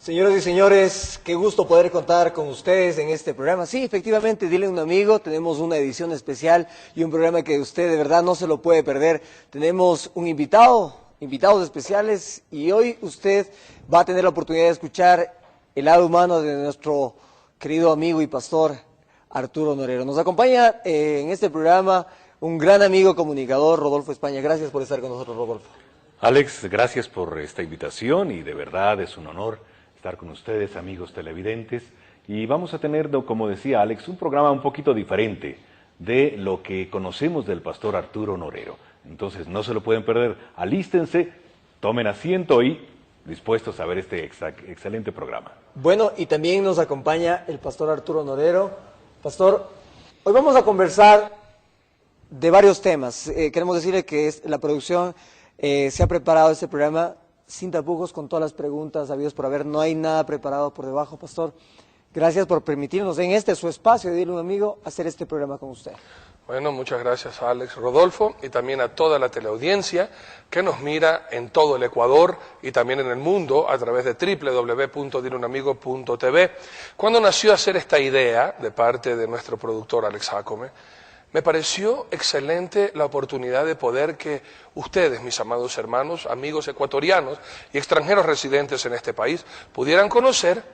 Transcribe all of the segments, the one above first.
Señoras y señores, qué gusto poder contar con ustedes en este programa. Sí, efectivamente, dile a un amigo, tenemos una edición especial y un programa que usted de verdad no se lo puede perder. Tenemos un invitados especiales, y hoy usted va a tener la oportunidad de escuchar el lado humano de nuestro querido amigo y pastor Arturo Norero. Nos acompaña en este programa un gran amigo comunicador, Rodolfo España. Gracias por estar con nosotros, Rodolfo. Alex, gracias por esta invitación y de verdad es un honor estar con ustedes, amigos televidentes, y vamos a tener, como decía Alex, un programa un poquito diferente de lo que conocemos del pastor Arturo Norero. Entonces no se lo pueden perder, alístense, tomen asiento y dispuestos a ver este excelente programa. Bueno, y también nos acompaña el pastor Arturo Norero. Pastor, hoy vamos a conversar de varios temas. Queremos decirle que la producción se ha preparado este programa sin tapujos, con todas las preguntas habidas por haber. No hay nada preparado por debajo, pastor. Gracias por permitirnos en su espacio, de Dile a un amigo, hacer este programa con usted. Bueno, muchas gracias a Alex, Rodolfo, y también a toda la teleaudiencia que nos mira en todo el Ecuador y también en el mundo a través de www.dileunamigo.tv. Cuando nació hacer esta idea de parte de nuestro productor Alex Jacome, me pareció excelente la oportunidad de poder que ustedes, mis amados hermanos, amigos ecuatorianos y extranjeros residentes en este país, pudieran conocer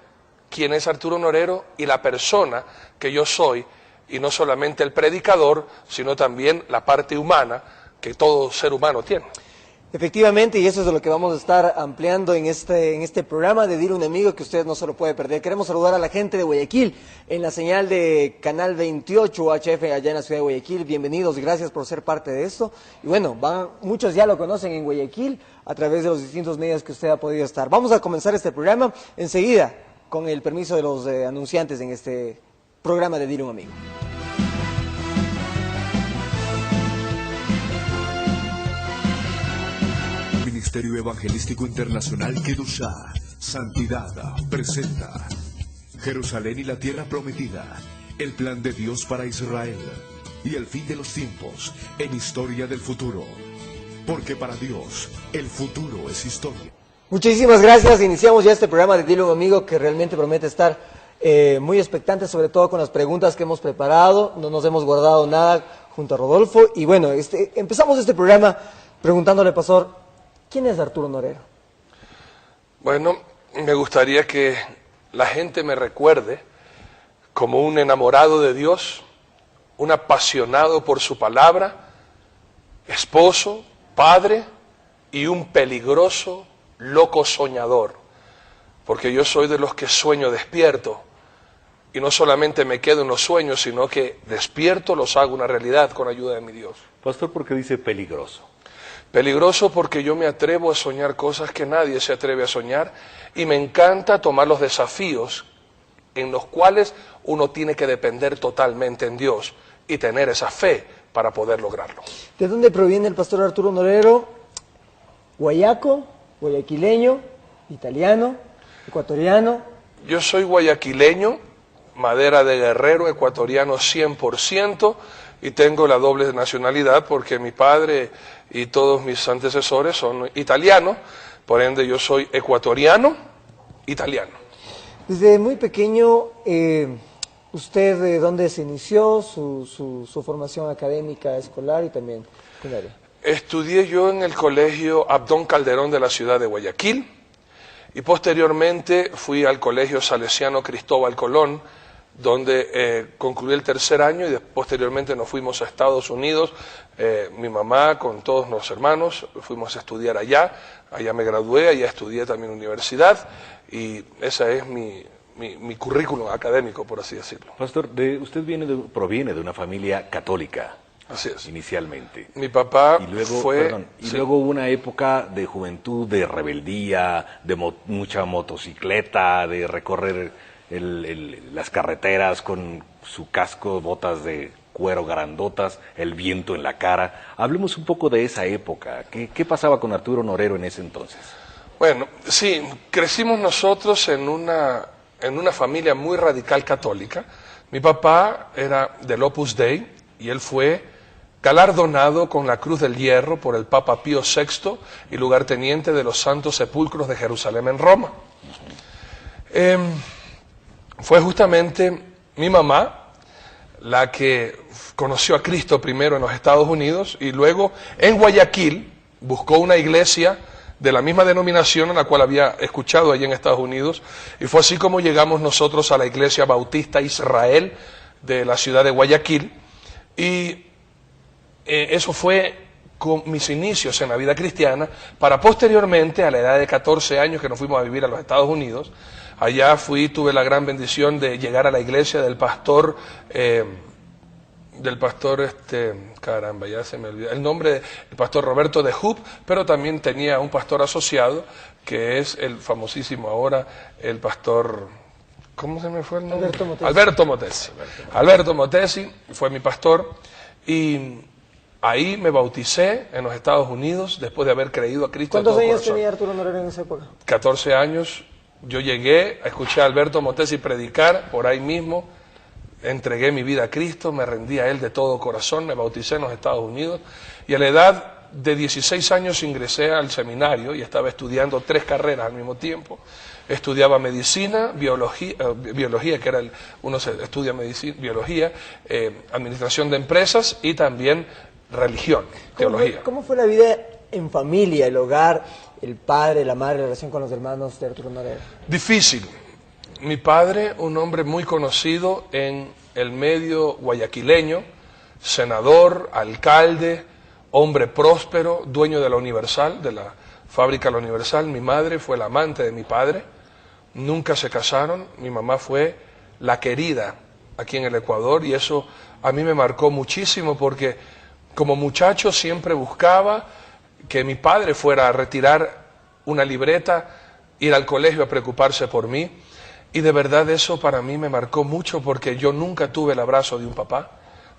quién es Arturo Norero y la persona que yo soy, y no solamente el predicador, sino también la parte humana que todo ser humano tiene. Efectivamente, y eso es de lo que vamos a estar ampliando en este programa de Dile a un amigo, que usted no se lo puede perder. Queremos saludar a la gente de Guayaquil en la señal de Canal 28 UHF allá en la ciudad de Guayaquil. Bienvenidos, gracias por ser parte de esto. Y bueno, muchos ya lo conocen en Guayaquil a través de los distintos medios que usted ha podido estar. Vamos a comenzar este programa enseguida, con el permiso de los anunciantes en este programa de Dile a un amigo. Ministerio Evangelístico Internacional Kedushá, Santidad, presenta Jerusalén y la Tierra Prometida, el plan de Dios para Israel y el fin de los tiempos en Historia del Futuro. Porque para Dios, el futuro es historia. Muchísimas gracias. Iniciamos ya este programa de Dile a un amigo, que realmente promete estar muy expectante, sobre todo con las preguntas que hemos preparado. No nos hemos guardado nada junto a Rodolfo. Y bueno, empezamos este programa preguntándole, pastor, ¿quién es Arturo Norero? Bueno, me gustaría que la gente me recuerde como un enamorado de Dios, un apasionado por su palabra, esposo, padre y un peligroso loco soñador, porque yo soy de los que sueño despierto, y no solamente me quedo en los sueños, sino que despierto los hago una realidad con ayuda de mi Dios. Pastor, ¿por qué dice peligroso? Peligroso porque yo me atrevo a soñar cosas que nadie se atreve a soñar, y me encanta tomar los desafíos en los cuales uno tiene que depender totalmente en Dios y tener esa fe para poder lograrlo. ¿De dónde proviene el pastor Arturo Norero? ¿Guayaco, guayaquileño, italiano, ecuatoriano? Yo soy guayaquileño, madera de guerrero, ecuatoriano 100%, y tengo la doble nacionalidad porque mi padre y todos mis antecesores son italianos, por ende yo soy ecuatoriano, italiano. Desde muy pequeño, ¿usted de dónde se inició su formación académica, escolar y también secundaria? Estudié yo en el colegio Abdón Calderón de la ciudad de Guayaquil, y posteriormente fui al colegio salesiano Cristóbal Colón, donde concluí el tercer año, y posteriormente nos fuimos a Estados Unidos, mi mamá con todos los hermanos, fuimos a estudiar allá me gradué, allá estudié también universidad, y ese es mi currículum académico, por así decirlo. Pastor, usted proviene de una familia católica. Así es. Inicialmente. Mi papá luego hubo una época de juventud, de rebeldía, de mucha motocicleta, de recorrer las carreteras con su casco, botas de cuero grandotas, el viento en la cara. Hablemos un poco de esa época. ¿Qué pasaba con Arturo Norero en ese entonces? Bueno, sí, crecimos nosotros en una familia muy radical católica. Mi papá era del Opus Dei y él fue galardonado con la Cruz del Hierro por el Papa Pío VI y lugarteniente de los Santos Sepulcros de Jerusalén en Roma. Fue justamente mi mamá la que conoció a Cristo primero en los Estados Unidos y luego en Guayaquil buscó una iglesia de la misma denominación a la cual había escuchado allí en Estados Unidos, y fue así como llegamos nosotros a la Iglesia Bautista Israel de la ciudad de Guayaquil, y eso fue con mis inicios en la vida cristiana, para posteriormente, a la edad de 14 años que nos fuimos a vivir a los Estados Unidos. Allá tuve la gran bendición de llegar a la iglesia del pastor, caramba, ya se me olvidó el nombre, el pastor Roberto de Hub, pero también tenía un pastor asociado, que es el famosísimo ahora, el pastor, ¿cómo se me fue el nombre? Alberto Motesi. Alberto Motesi fue mi pastor, y ahí me bauticé en los Estados Unidos, después de haber creído a Cristo de todo corazón. ¿Cuántos años tenía Arturo Norero en esa época? 14 años. Yo llegué a escuchar a Alberto Motesi predicar por ahí mismo, entregué mi vida a Cristo, me rendí a Él de todo corazón, me bauticé en los Estados Unidos, y a la edad de 16 años ingresé al seminario y estaba estudiando 3 carreras al mismo tiempo. Estudiaba medicina, biología, que era uno se estudia medicina, biología, administración de empresas y también religión, teología. ¿Cómo fue la vida en familia, el hogar, el padre, la madre, la relación con los hermanos de Arturo Norero? Difícil. Mi padre, un hombre muy conocido en el medio guayaquileño, senador, alcalde, hombre próspero, dueño de la Universal, de la fábrica La Universal. Mi madre fue la amante de mi padre, nunca se casaron. Mi mamá fue la querida aquí en el Ecuador, y eso a mí me marcó muchísimo, porque como muchacho siempre buscaba que mi padre fuera a retirar una libreta, ir al colegio a preocuparse por mí, y de verdad eso para mí me marcó mucho, porque yo nunca tuve el abrazo de un papá,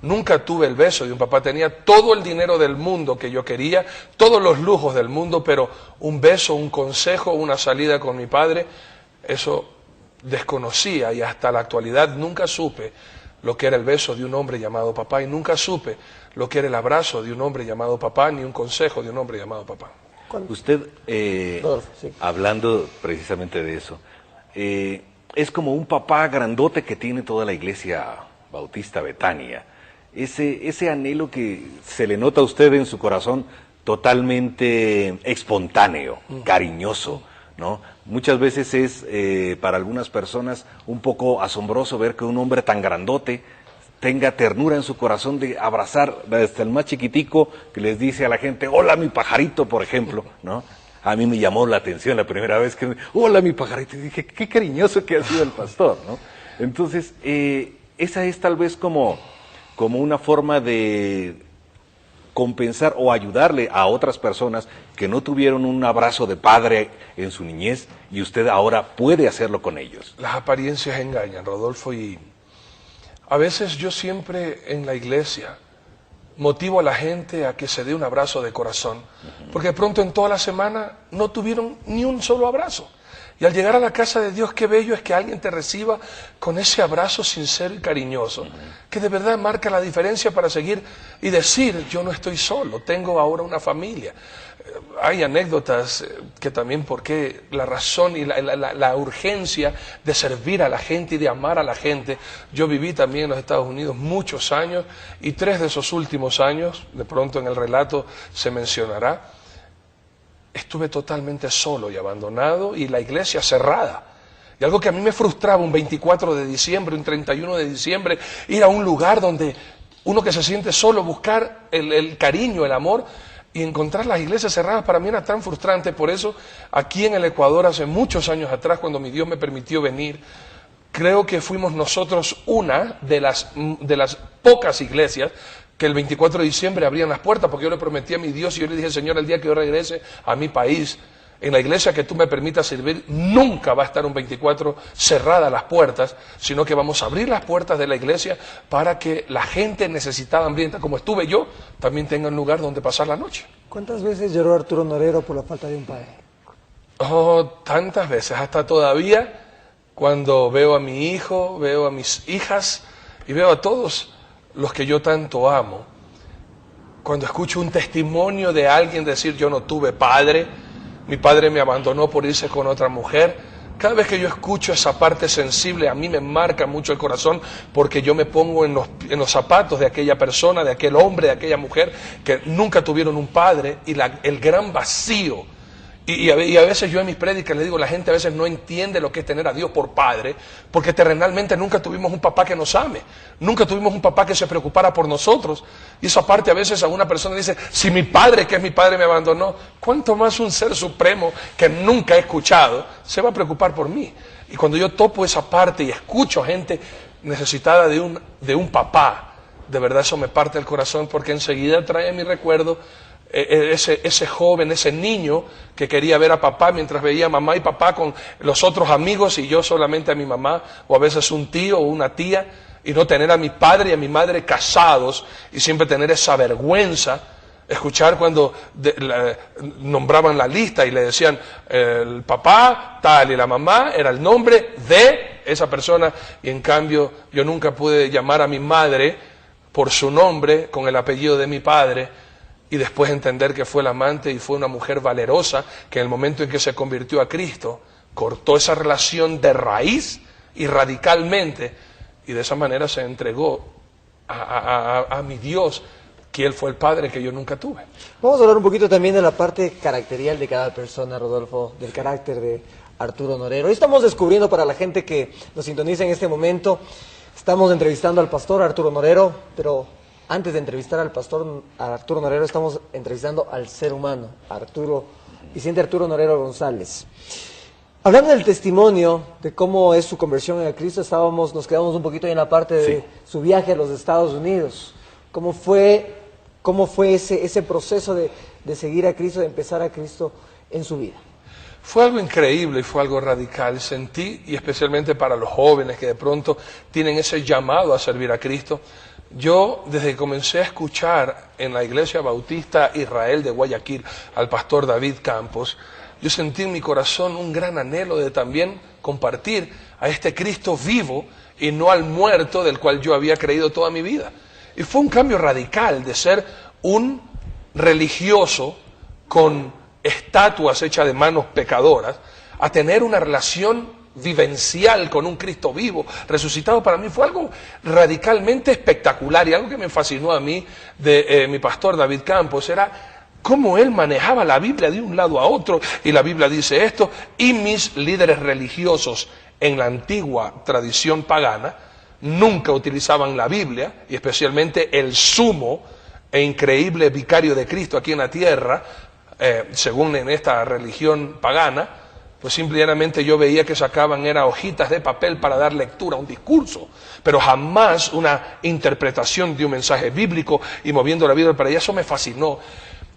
nunca tuve el beso de un papá. Tenía todo el dinero del mundo que yo quería, todos los lujos del mundo, pero un beso, un consejo, una salida con mi padre, eso desconocía, y hasta la actualidad nunca supe lo que era el beso de un hombre llamado papá, y nunca supe lo que era el abrazo de un hombre llamado papá, ni un consejo de un hombre llamado papá. Usted, Sí. hablando precisamente de eso, es como un papá grandote que tiene toda la iglesia bautista Betania. Ese anhelo que se le nota a usted en su corazón, totalmente espontáneo, cariñoso, ¿no? Muchas veces es para algunas personas un poco asombroso ver que un hombre tan grandote tenga ternura en su corazón de abrazar hasta el más chiquitico, que les dice a la gente, hola mi pajarito, por ejemplo, ¿no? A mí me llamó la atención la primera vez que, hola mi pajarito, y dije, qué cariñoso que ha sido el pastor, ¿no? Entonces, esa es tal vez como una forma de compensar o ayudarle a otras personas que no tuvieron un abrazo de padre en su niñez, y usted ahora puede hacerlo con ellos. Las apariencias engañan, Rodolfo, y a veces yo siempre en la iglesia motivo a la gente a que se dé un abrazo de corazón, porque de pronto en toda la semana no tuvieron ni un solo abrazo. Y al llegar a la casa de Dios, qué bello es que alguien te reciba con ese abrazo sincero y cariñoso, que de verdad marca la diferencia para seguir y decir, yo no estoy solo, tengo ahora una familia. Hay anécdotas que también, porque la razón y la urgencia de servir a la gente y de amar a la gente. Yo viví también en los Estados Unidos muchos años, y 3 de esos últimos años, de pronto en el relato se mencionará, estuve totalmente solo y abandonado, y la iglesia cerrada. Y algo que a mí me frustraba, un 24 de diciembre, un 31 de diciembre, ir a un lugar donde uno que se siente solo, buscar el cariño, el amor, y encontrar las iglesias cerradas, para mí era tan frustrante. Por eso, aquí en el Ecuador, hace muchos años atrás, cuando mi Dios me permitió venir, creo que fuimos nosotros una de las pocas iglesias que el 24 de diciembre abrían las puertas, porque yo le prometí a mi Dios, y yo le dije, Señor, el día que yo regrese a mi país, en la iglesia que tú me permitas servir, nunca va a estar un 24 cerradas las puertas, sino que vamos a abrir las puertas de la iglesia para que la gente necesitada, hambrienta, como estuve yo, también tenga un lugar donde pasar la noche. ¿Cuántas veces lloró Arturo Norero por la falta de un padre? Oh, tantas veces, hasta todavía, cuando veo a mi hijo, veo a mis hijas, y veo a todos los que yo tanto amo, cuando escucho un testimonio de alguien decir, yo no tuve padre, mi padre me abandonó por irse con otra mujer, Cada vez que yo escucho esa parte sensible, a mí me marca mucho el corazón, porque yo me pongo en los zapatos de aquella persona, de aquel hombre, de aquella mujer que nunca tuvieron un padre, y el gran vacío. Y a veces yo en mis prédicas le digo, la gente a veces no entiende lo que es tener a Dios por padre, porque terrenalmente nunca tuvimos un papá que nos ame, nunca tuvimos un papá que se preocupara por nosotros. Y esa parte a veces a una persona dice, si mi padre, que es mi padre, me abandonó, ¿cuánto más un ser supremo que nunca he escuchado se va a preocupar por mí? Y cuando yo topo esa parte y escucho gente necesitada de un papá, de verdad eso me parte el corazón, porque enseguida trae a mi recuerdo ese joven, ese niño que quería ver a papá mientras veía a mamá y papá con los otros amigos y yo solamente a mi mamá, o a veces un tío o una tía, y no tener a mi padre y a mi madre casados, y siempre tener esa vergüenza, escuchar cuando nombraban la lista y le decían el papá tal y la mamá era el nombre de esa persona, y en cambio yo nunca pude llamar a mi madre por su nombre con el apellido de mi padre, y después entender que fue el amante y fue una mujer valerosa que en el momento en que se convirtió a Cristo cortó esa relación de raíz y radicalmente, y de esa manera se entregó a mi Dios, que Él fue el padre que yo nunca tuve. Vamos a hablar un poquito también de la parte caracterial de cada persona, Rodolfo, del carácter de Arturo Norero. Hoy estamos descubriendo, para la gente que nos sintoniza en este momento, estamos entrevistando al pastor Arturo Norero, pero antes de entrevistar al pastor Arturo Norero, estamos entrevistando al ser humano, Vicente Arturo Norero González. Hablando del testimonio, de cómo es su conversión a Cristo, nos quedamos un poquito en la parte de su viaje a los Estados Unidos. ¿Cómo fue ese proceso de seguir a Cristo, de empezar a Cristo en su vida? Fue algo increíble y fue algo radical. Sentí, y especialmente para los jóvenes que de pronto tienen ese llamado a servir a Cristo, yo desde que comencé a escuchar en la Iglesia Bautista Israel de Guayaquil al pastor David Campos, yo sentí en mi corazón un gran anhelo de también compartir a este Cristo vivo y no al muerto del cual yo había creído toda mi vida. Y fue un cambio radical de ser un religioso con estatuas hechas de manos pecadoras a tener una relación vivencial con un Cristo vivo, resucitado. Para mí fue algo radicalmente espectacular, y algo que me fascinó a mí de mi pastor David Campos era cómo él manejaba la Biblia de un lado a otro, y la Biblia dice esto, y mis líderes religiosos en la antigua tradición pagana nunca utilizaban la Biblia, y especialmente el sumo e increíble vicario de Cristo aquí en la tierra, según en esta religión pagana, pues simplemente yo veía que sacaban era hojitas de papel para dar lectura a un discurso, pero jamás una interpretación de un mensaje bíblico y moviendo la Biblia para allá. Eso me fascinó.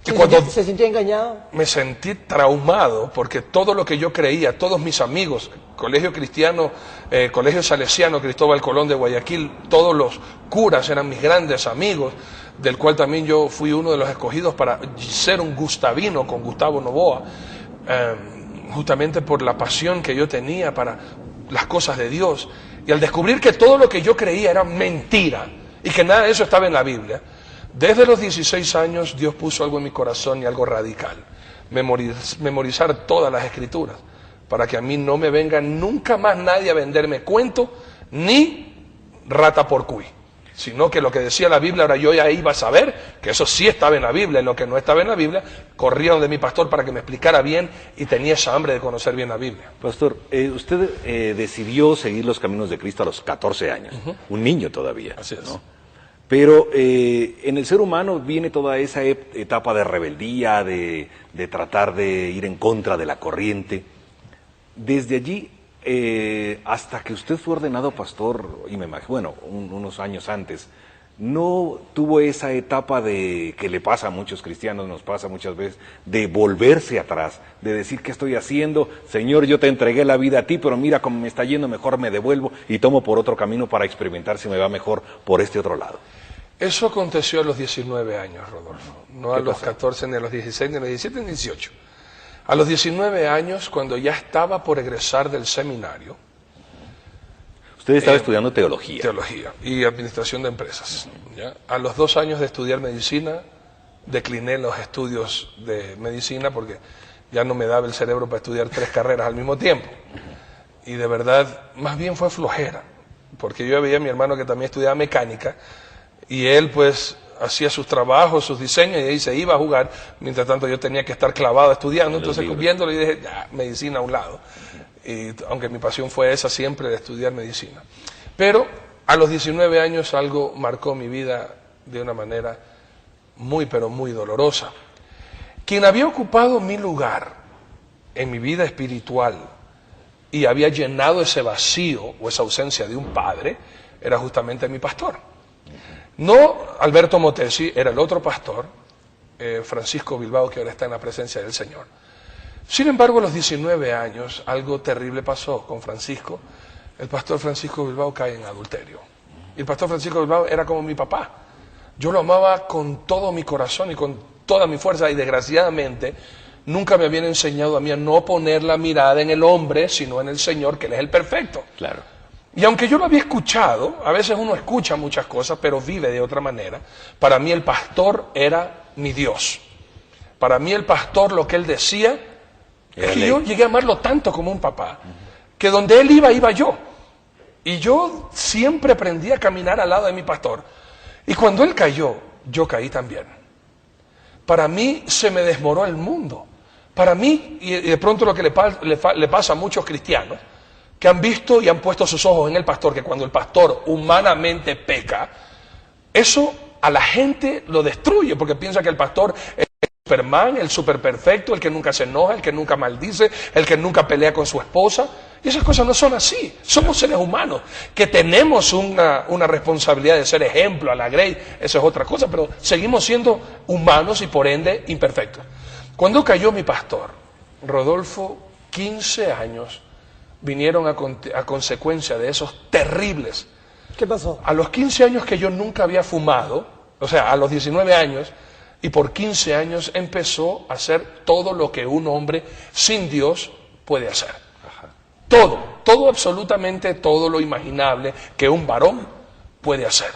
Y cuando ¿Se sintió engañado? Me sentí traumado, porque todo lo que yo creía, todos mis amigos, Colegio Cristiano, Colegio Salesiano Cristóbal Colón de Guayaquil, todos los curas eran mis grandes amigos, del cual también yo fui uno de los escogidos para ser un gustavino con Gustavo Novoa, justamente por la pasión que yo tenía para las cosas de Dios. Y al descubrir que todo lo que yo creía era mentira y que nada de eso estaba en la Biblia, desde los 16 años Dios puso algo en mi corazón, y algo radical: memorizar todas las escrituras, para que a mí no me venga nunca más nadie a venderme cuento ni rata por cuy, sino que lo que decía la Biblia, ahora yo ya iba a saber que eso sí estaba en la Biblia, y lo que no estaba en la Biblia, corría donde mi pastor para que me explicara bien, y tenía esa hambre de conocer bien la Biblia. Pastor, usted decidió seguir los caminos de Cristo a los 14 años, un niño todavía. Así es. ¿No? Pero en el ser humano viene toda esa etapa de rebeldía, de tratar de ir en contra de la corriente. Desde allí hasta que usted fue ordenado pastor, y me imagino, bueno, unos años antes, ¿no tuvo esa etapa de que le pasa a muchos cristianos, nos pasa muchas veces, de volverse atrás, de decir, ¿qué estoy haciendo? Señor, yo te entregué la vida a ti, pero mira cómo me está yendo, mejor me devuelvo y tomo por otro camino para experimentar si me va mejor por este otro lado? Eso aconteció a los 19 años, Rodolfo, no a los 14, ni a los 16, ni a los 17, ni a los 18. A los 19 años, cuando ya estaba por egresar del seminario. Usted estaba estudiando teología. Teología y administración de empresas. ¿Ya? A los 2 años de estudiar medicina, decliné los estudios de medicina porque ya no me daba el cerebro para estudiar 3 carreras al mismo tiempo. y de verdad, más bien fue flojera, porque yo veía a mi hermano que también estudiaba mecánica, y él pues hacía sus trabajos, sus diseños, y ahí se iba a jugar, mientras tanto yo tenía que estar clavado estudiando, entonces viéndolo y dije, ya, medicina a un lado, y aunque mi pasión fue esa siempre, de estudiar medicina. Pero a los 19 años algo marcó mi vida de una manera muy, pero muy dolorosa. Quien había ocupado mi lugar en mi vida espiritual y había llenado ese vacío o esa ausencia de un padre, era justamente mi pastor. No Alberto Motesi, era el otro pastor, Francisco Bilbao, que ahora está en la presencia del Señor. Sin embargo, a los 19 años, algo terrible pasó con Francisco. El pastor Francisco Bilbao cae en adulterio. Y el pastor Francisco Bilbao era como mi papá. Yo lo amaba con todo mi corazón y con toda mi fuerza, y desgraciadamente nunca me habían enseñado a mí a no poner la mirada en el hombre, sino en el Señor, que Él es el perfecto. Claro. Y aunque yo lo había escuchado, a veces uno escucha muchas cosas, pero vive de otra manera, para mí el pastor era mi Dios. Para mí el pastor, lo que él decía, es que yo llegué a amarlo tanto como un papá, que donde él iba, iba yo. Y yo siempre aprendí a caminar al lado de mi pastor. Y cuando él cayó, yo caí también. Para mí se me desmoronó el mundo. Para mí, y de pronto lo que le pasa a muchos cristianos, que han visto y han puesto sus ojos en el pastor, que cuando el pastor humanamente peca, eso a la gente lo destruye, porque piensa que el pastor es el Superman, el superperfecto, el que nunca se enoja, el que nunca maldice, el que nunca pelea con su esposa. Y esas cosas no son así. Somos seres humanos que tenemos una responsabilidad de ser ejemplo a la Grey, eso es otra cosa, pero seguimos siendo humanos y por ende imperfectos. Cuando cayó mi pastor, Rodolfo, 15 años vinieron a consecuencia de esos terribles. ¿Qué pasó? A los 15 años que yo nunca había fumado, o sea, a los 19 años, y por 15 años empezó a hacer todo lo que un hombre sin Dios puede hacer. Todo, absolutamente todo lo imaginable que un varón puede hacer.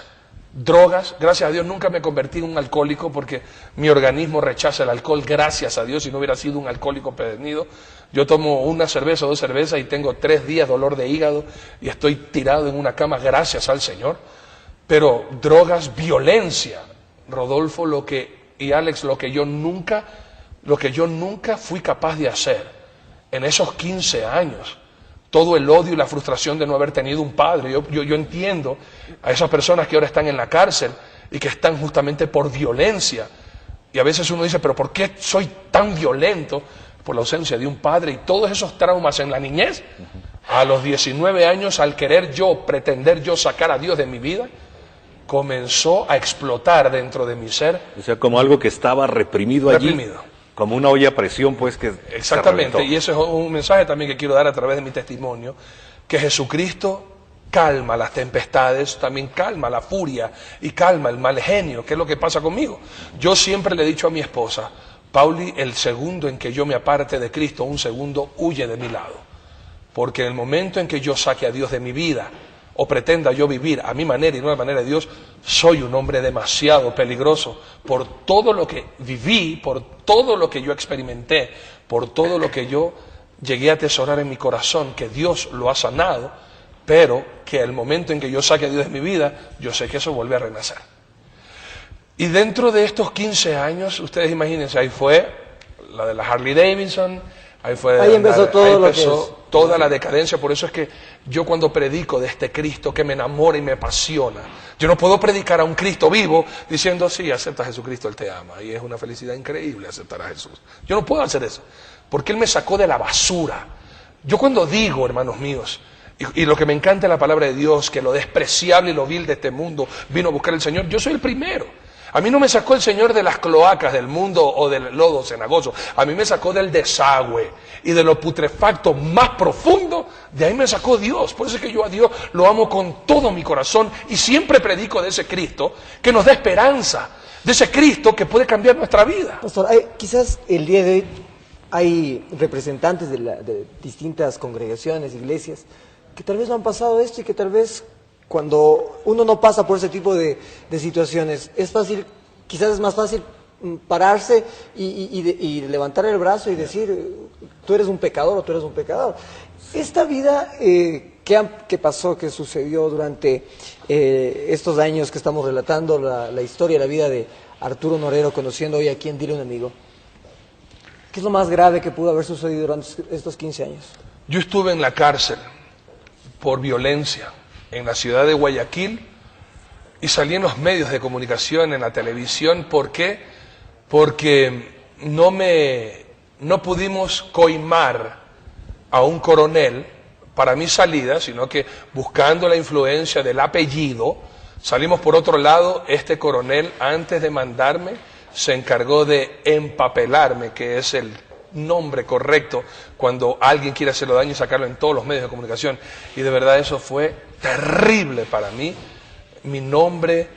Drogas, gracias a Dios nunca me convertí en un alcohólico porque mi organismo rechaza el alcohol, gracias a Dios, si no hubiera sido un alcohólico empedernido. Yo tomo una cerveza o 2 cervezas y tengo 3 días dolor de hígado y estoy tirado en una cama, gracias al Señor. Pero drogas, violencia, Rodolfo, y Alex, lo que yo nunca fui capaz de hacer en esos 15 años. Todo el odio y la frustración de no haber tenido un padre. Yo entiendo a esas personas que ahora están en la cárcel y que están justamente por violencia. Y a veces uno dice, pero ¿por qué soy tan violento? Por la ausencia de un padre y todos esos traumas en la niñez. A los 19 años, al pretender yo sacar a Dios de mi vida, comenzó a explotar dentro de mi ser. O sea, como algo que estaba reprimido allí. Como una olla a presión, pues, que exactamente, y ese es un mensaje también que quiero dar a través de mi testimonio, que Jesucristo calma las tempestades, también calma la furia y calma el mal genio, que es lo que pasa conmigo. Yo siempre le he dicho a mi esposa, Pauli, el segundo en que yo me aparte de Cristo, un segundo huye de mi lado, porque en el momento en que yo saque a Dios de mi vida, o pretenda yo vivir a mi manera y no a la manera de Dios, soy un hombre demasiado peligroso por todo lo que viví, por todo lo que yo experimenté, por todo lo que yo llegué a atesorar en mi corazón, que Dios lo ha sanado, pero que el momento en que yo saque a Dios de mi vida, yo sé que eso vuelve a renacer. Y dentro de estos 15 años, ustedes imagínense, ahí fue la de la Harley Davidson, ahí empezó toda la decadencia. Por eso es que yo cuando predico de este Cristo que me enamora y me apasiona, yo no puedo predicar a un Cristo vivo diciendo, sí, acepta a Jesucristo, Él te ama, y es una felicidad increíble aceptar a Jesús. Yo no puedo hacer eso, porque Él me sacó de la basura. Yo cuando digo, hermanos míos, y lo que me encanta es la palabra de Dios, que lo despreciable y lo vil de este mundo vino a buscar el Señor, yo soy el primero. A mí no me sacó el Señor de las cloacas del mundo o del lodo cenagoso. A mí me sacó del desagüe y de lo putrefacto más profundo. De ahí me sacó Dios. Por eso es que yo a Dios lo amo con todo mi corazón y siempre predico de ese Cristo que nos da esperanza. De ese Cristo que puede cambiar nuestra vida. Pastor, quizás el día de hoy hay representantes de distintas congregaciones, iglesias, que tal vez no han pasado esto y que tal vez cuando uno no pasa por ese tipo de situaciones, quizás es más fácil pararse y levantar el brazo y decir, tú eres un pecador o tú eres un pecador. Esta vida ¿qué pasó, qué sucedió durante estos años que estamos relatando, la historia, la vida de Arturo Norero, conociendo hoy a quien Dile un amigo? ¿Qué es lo más grave que pudo haber sucedido durante estos 15 años? Yo estuve en la cárcel por violencia en la ciudad de Guayaquil y salí en los medios de comunicación, en la televisión. ¿Por qué? Porque no pudimos coimar a un coronel para mi salida, sino que buscando la influencia del apellido, salimos por otro lado. Este coronel, antes de mandarme, se encargó de empapelarme, que es el nombre correcto cuando alguien quiere hacerlo daño, y sacarlo en todos los medios de comunicación. Y de verdad eso fue terrible para mí. Mi nombre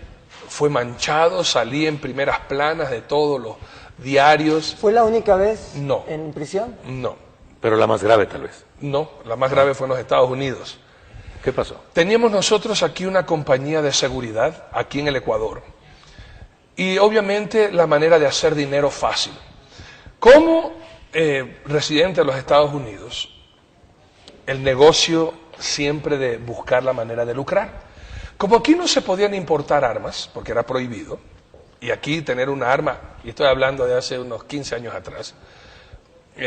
fue manchado, salí en primeras planas de todos los diarios. ¿Fue la única vez No. en prisión? No, Pero la más grave tal vez. no, la más grave fue en los Estados Unidos. ¿Qué pasó? Teníamos nosotros aquí una compañía de seguridad, aquí en el Ecuador. Y obviamente la manera de hacer dinero fácil. Como residente de los Estados Unidos, el negocio siempre de buscar la manera de lucrar. Como aquí no se podían importar armas, porque era prohibido, y aquí tener una arma, y estoy hablando de hace unos 15 años atrás,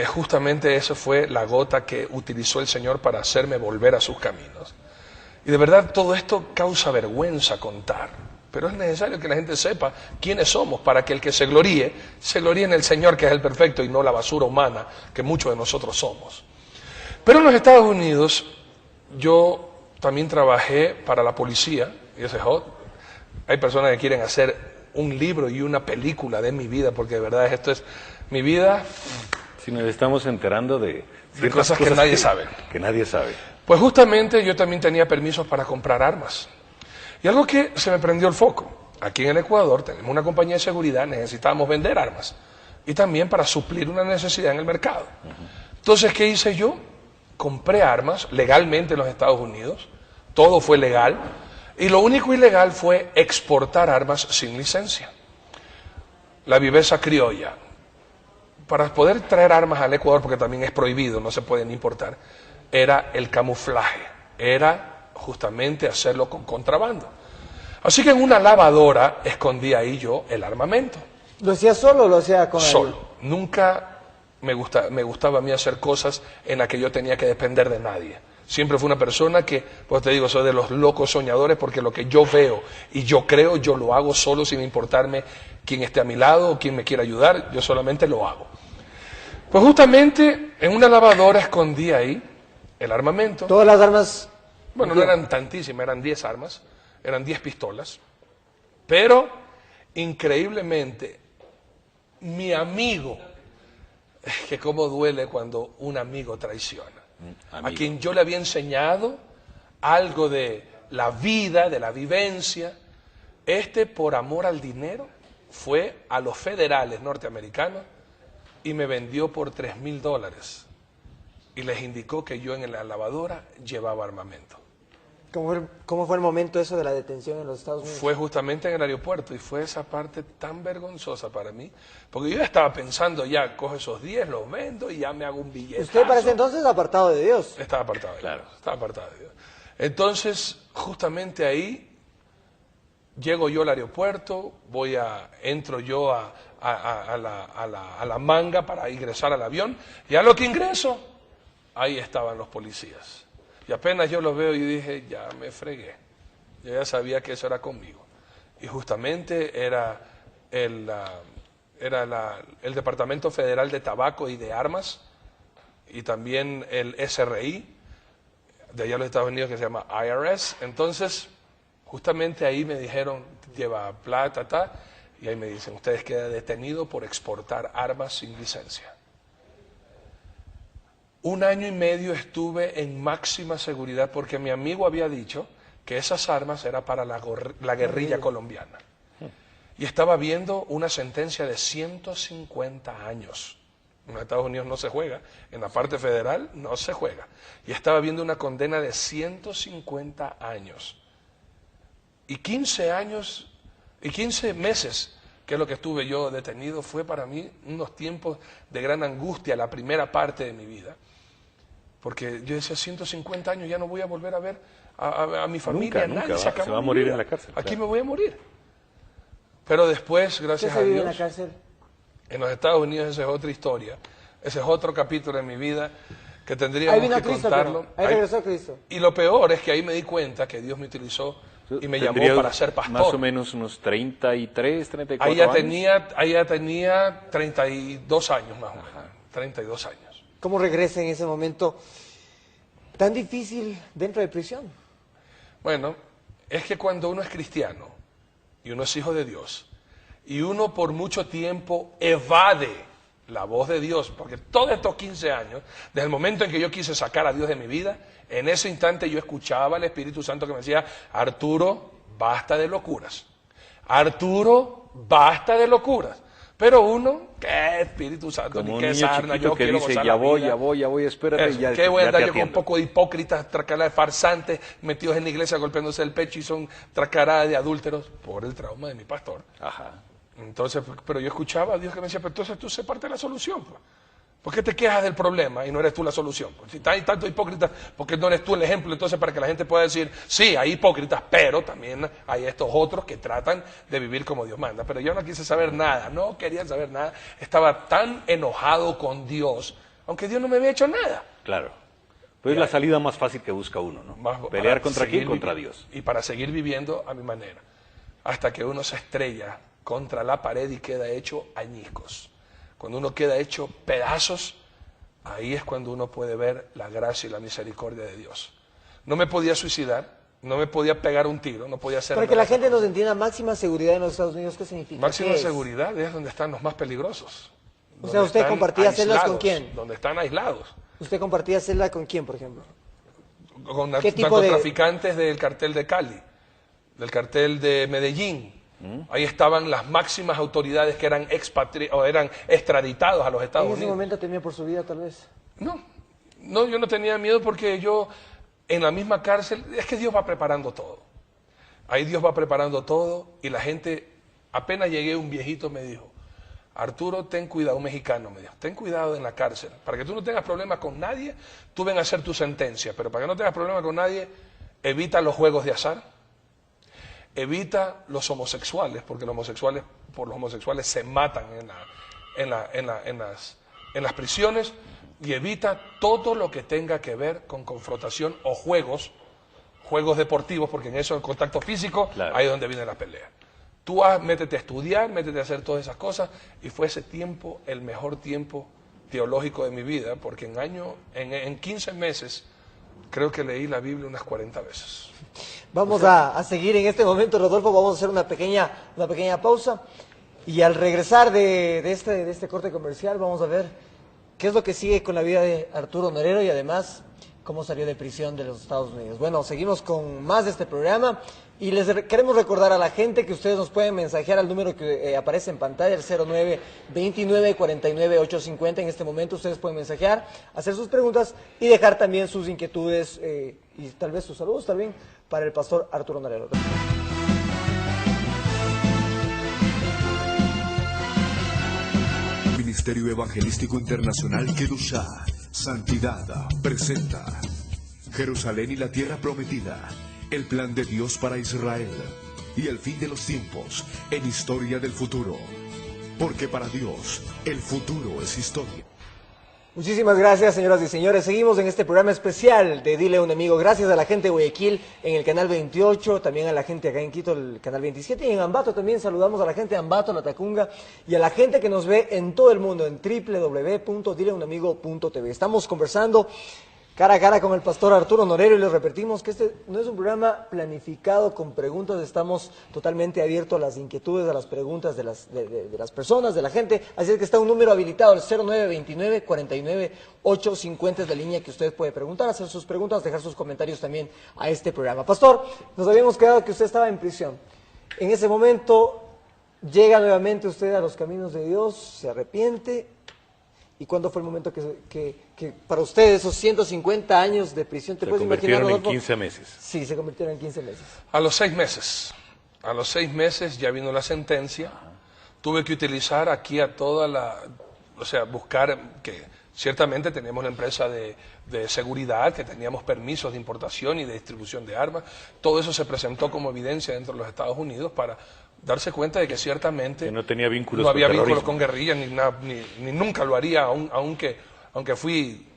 justamente eso fue la gota que utilizó el Señor para hacerme volver a sus caminos. Y de verdad todo esto causa vergüenza contar, pero es necesario que la gente sepa quiénes somos, para que el que se gloríe en el Señor, que es el perfecto, y no la basura humana que muchos de nosotros somos. Pero en los Estados Unidos yo también trabajé para la policía, y ese es otro. Hay personas que quieren hacer un libro y una película de mi vida, porque de verdad esto es mi vida. Si nos estamos enterando de cosas que nadie sabe. Que nadie sabe. Pues justamente yo también tenía permisos para comprar armas. Y algo que se me prendió el foco. Aquí en el Ecuador tenemos una compañía de seguridad, necesitábamos vender armas. Y también para suplir una necesidad en el mercado. Entonces, ¿qué hice yo? Compré armas legalmente en los Estados Unidos. Todo fue legal. Y lo único ilegal fue exportar armas sin licencia. La viveza criolla. Para poder traer armas al Ecuador, porque también es prohibido, no se pueden importar, era el camuflaje, era justamente hacerlo con contrabando. Así que en una lavadora escondí ahí yo el armamento. ¿Lo hacía solo o lo hacía con Solo. Nunca me gustaba a mí hacer cosas en las que yo tenía que depender de nadie. Siempre fui una persona que, pues te digo, soy de los locos soñadores, porque lo que yo veo y yo creo, yo lo hago solo, sin importarme quién esté a mi lado o quién me quiera ayudar, yo solamente lo hago. Pues justamente en una lavadora escondí ahí el armamento. ¿Todas las armas? Bueno, no eran tantísimas, eran 10 armas, eran 10 pistolas. Pero, increíblemente, mi amigo, que cómo duele cuando un amigo traiciona. A quien yo le había enseñado algo de la vida, de la vivencia, por amor al dinero, fue a los federales norteamericanos y me vendió por $3,000 y les indicó que yo en la lavadora llevaba armamento. ¿Cómo fue el momento eso de la detención en los Estados Unidos? Fue justamente en el aeropuerto y fue esa parte tan vergonzosa para mí, porque yo ya estaba pensando, ya cojo esos 10, los vendo y ya me hago un billete. Usted parece entonces apartado de Dios. Estaba apartado de Claro. Dios, estaba apartado de Dios. Entonces, justamente ahí, llego yo al aeropuerto, entro yo a la manga para ingresar al avión, y a lo que ingreso, ahí estaban los policías. Y apenas yo los veo y dije, ya me fregué. Yo ya sabía que eso era conmigo. Y justamente era el Departamento Federal de Tabaco y de Armas, y también el SRI, de allá de los Estados Unidos, que se llama IRS. Entonces, justamente ahí me dijeron, lleva plata, y ahí me dicen, ustedes quedan detenidos por exportar armas sin licencia. 1 año y medio estuve en máxima seguridad, porque mi amigo había dicho que esas armas eran para la guerrilla colombiana. Y estaba viendo una sentencia de 150 años. En los Estados Unidos no se juega, en la parte federal no se juega. Y estaba viendo una condena de 150 años. Y 15 años, y 15 meses, que es lo que estuve yo detenido, fue para mí unos tiempos de gran angustia, la primera parte de mi vida. Porque yo decía, 150 años ya no voy a volver a ver a mi familia, Nunca, nadie, nunca, se va a morir en la cárcel. Aquí Claro. me voy a morir. Pero después, ¿Qué gracias se a vive Dios, en la cárcel? en los Estados Unidos esa es otra historia. Ese es otro capítulo en mi vida que Ahí tendríamos vino que Cristo, contarlo. pero ahí regresó Cristo. Y lo peor es que ahí me di cuenta que Dios me utilizó y me llamó Tendría para ser pastor. Más o menos unos 33, 34 Ahí ya tenía 32 años más o menos. 32 años. ¿Cómo regresa en ese momento tan difícil dentro de prisión? Bueno, es que cuando uno es cristiano y uno es hijo de Dios y uno por mucho tiempo evade la voz de Dios, porque todos estos 15 años, desde el momento en que yo quise sacar a Dios de mi vida, en ese instante yo escuchaba al Espíritu Santo que me decía, Arturo, basta de locuras. Arturo, basta de locuras. Pero uno, ¿qué Espíritu Santo? Como Ni un qué niño sarna, chiquito yo que quiero dice, gozar ya la voy, vida. ya voy, espérate, Eso, y ya, ¿qué voy a ya andar te yo con un atiendo. poco de hipócritas, tracaladas de farsantes, metidos en la iglesia golpeándose el pecho y son tracaladas de adúlteros por el trauma de mi pastor? Ajá. Entonces, pero yo escuchaba a Dios que me decía, pero entonces tú sé parte de la solución. Pues. ¿Por qué te quejas del problema y no eres tú la solución? Pues, si hay tantos hipócritas, ¿por qué no eres tú el ejemplo? Entonces, para que la gente pueda decir, sí, hay hipócritas, pero también hay estos otros que tratan de vivir como Dios manda. Pero yo no quise saber nada, no quería saber nada. Estaba tan enojado con Dios, aunque Dios no me había hecho nada. Claro. Pero es la salida más fácil que busca uno, ¿no? Pelear Para contra quién, seguir contra viviendo. Dios. Y para seguir viviendo a mi manera. Hasta que uno se estrella contra la pared y queda hecho añicos. Cuando uno queda hecho pedazos, ahí es cuando uno puede ver la gracia y la misericordia de Dios. No me podía suicidar, no me podía pegar un tiro, no podía hacer Para que nada. la gente nos entienda, máxima seguridad en los Estados Unidos, ¿qué significa? Máxima ¿Qué es? seguridad es donde están los más peligrosos. O Donde sea, ¿usted están compartía celdas con aislados, quién? Donde están aislados. ¿Usted compartía celda con quién, por ejemplo? Con ¿Qué tipo de- narcotraficantes del cartel de Cali, del cartel de Medellín. Ahí estaban las máximas autoridades que eran o eran extraditados a los Estados En ese Unidos. momento temía por su vida, tal vez. No, yo no tenía miedo porque yo en la misma cárcel, es que Dios va preparando todo. Ahí Dios va preparando todo y la gente, apenas llegué, un viejito me dijo, Arturo, ten cuidado, un mexicano me dijo, ten cuidado en la cárcel. Para que tú no tengas problemas con nadie, tú ven a hacer tu sentencia, pero para que no tengas problemas con nadie, evita los juegos de azar, evita los homosexuales, porque por los homosexuales se matan en las prisiones, y evita todo lo que tenga que ver con confrontación o juegos deportivos, porque en eso, el contacto físico, Claro. ahí es donde viene la pelea. Tú métete a estudiar, métete a hacer todas esas cosas, y fue ese tiempo el mejor tiempo teológico de mi vida, porque en 15 meses creo que leí la Biblia unas 40 veces. Vamos a seguir en este momento, Rodolfo, vamos a hacer una pequeña pausa. Y al regresar de este corte comercial, vamos a ver qué es lo que sigue con la vida de Arturo Norero y además cómo salió de prisión de los Estados Unidos. Bueno, seguimos con más de este programa y queremos recordar a la gente que ustedes nos pueden mensajear al número que aparece en pantalla, el 09-29-49-850. En este momento ustedes pueden mensajear, hacer sus preguntas y dejar también sus inquietudes y tal vez sus saludos también para el pastor Arturo Norero. Ministerio Evangelístico Internacional Kedushá, Santidad, presenta Jerusalén y la Tierra Prometida, el plan de Dios para Israel y el fin de los tiempos en historia del futuro. Porque para Dios, el futuro es historia. Muchísimas gracias, señoras y señores. Seguimos en este programa especial de Dile a un Amigo. Gracias a la gente de Guayaquil en el canal 28, también a la gente acá en Quito, el canal 27, y en Ambato también saludamos a la gente de Ambato, La Tacunga, y a la gente que nos ve en todo el mundo en www.dileunamigo.tv. Estamos conversando cara a cara con el pastor Arturo Norero y les repetimos que este no es un programa planificado con preguntas, estamos totalmente abiertos a las inquietudes, a las preguntas de las personas, de la gente, así es que está un número habilitado, el 0929-49-850 es la línea que usted puede preguntar, hacer sus preguntas, dejar sus comentarios también a este programa. Pastor, nos habíamos quedado que usted estaba en prisión. En ese momento llega nuevamente usted a los caminos de Dios, se arrepiente. ¿Y cuándo fue el momento que para usted esos 150 años de prisión, te puedes imaginar, Se Rodolfo? convirtieron en 15 meses. Sí, se convirtieron en 15 meses. A los 6 meses. A los 6 meses ya vino la sentencia. Tuve que utilizar aquí a toda la... O sea, buscar que Ciertamente teníamos una empresa de seguridad, que teníamos permisos de importación y de distribución de armas. Todo eso se presentó como evidencia dentro de los Estados Unidos para darse cuenta de que ciertamente Que no tenía vínculos no había con vínculos terrorismo. con guerrillas, ni nunca lo haría, aunque fui